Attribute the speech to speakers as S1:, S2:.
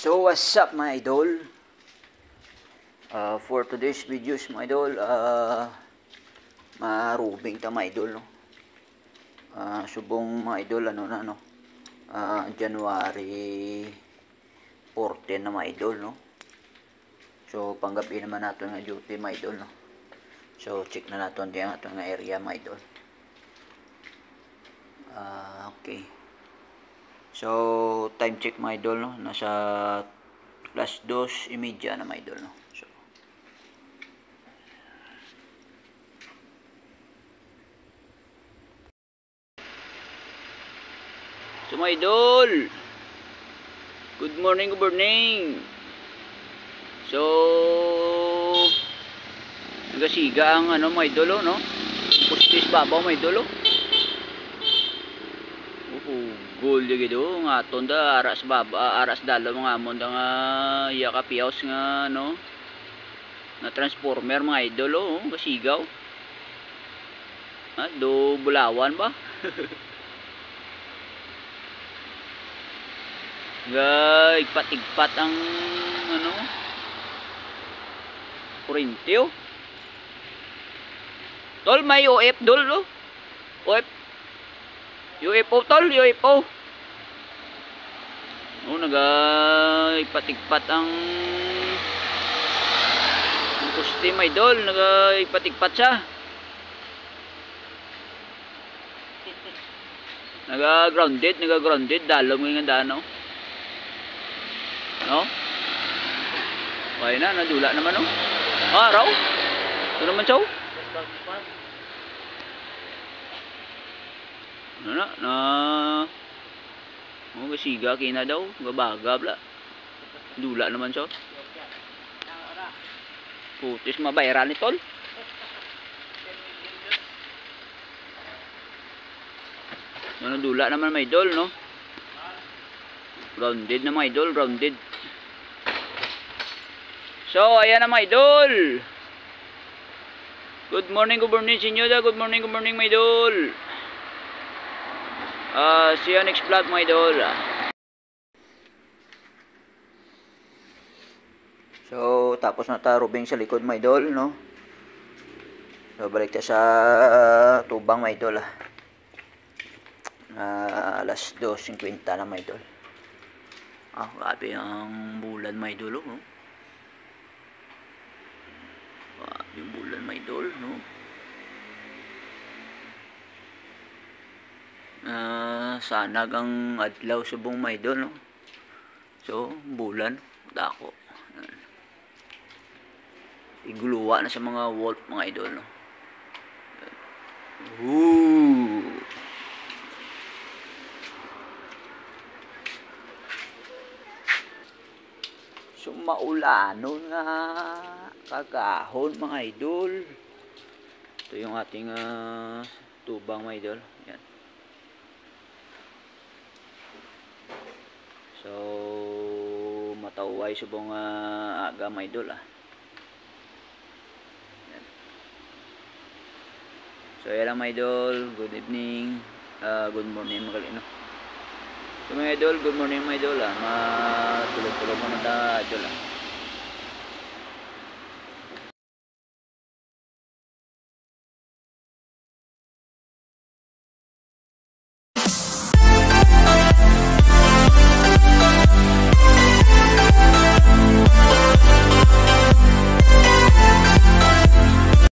S1: So what's up mga idol? For today's videos mga idol, marubing ta mga idol, no? Subong mga idol, January 14 na mga idol, no? So panggabi naman nato nga duty mga idol, no? So check na nato ang ato nga area mga idol. Okay. So time check mga idol, no? Nasa plus 2:30 na mga idol, no? So mga idol, good morning, good morning. So nagasiga ang mga idol, no? Pustis babaw mga idol. Gold gitu nga tonda aras baba aras dalo mga amon nga iya ka piyaws nga na transformer mga idol, kasigaw. Do bulawan ba? Igpat-igpat ang kurintyo. Tol, may OF dol, no? UFO tol, UFO. Nagaipat-igpat ang costume idol, nagaipat-igpat siya. Naga-grounded, dalom ng dano. No? Kaya na, nadula naman, no? Raw? Ito naman siya, kasiga kina daw, gabaga bla. Dula naman siya. Putis mabayran ni tol. Dula naman may idol, no? Grounded na mga idol, grounded. So, ayan na mga idol. Good morning sa inyo da. Good morning mga idol. See you next vlog mga idol. So tapos na rubing sa likod mga idol, no? So balik tayo sa tubang mga idol, alas 2:50 na mga idol. Grabe ang bulan mga idol, no? Grabe yung bulan mga idol, no? Sanag ang adlaw subong mga idol, no? So bulan dako iguluwa na sa mga wolf mga idol, no? So maulanon nga kagahon mga idol. Ito yung ating tubang mga idol. Yan. So mataway subong aga mga idol, Yan. So yan lang mga idol. Good evening, good morning mga kalino. So mga idol, good morning mga idol, matulog-tulog mo na idol,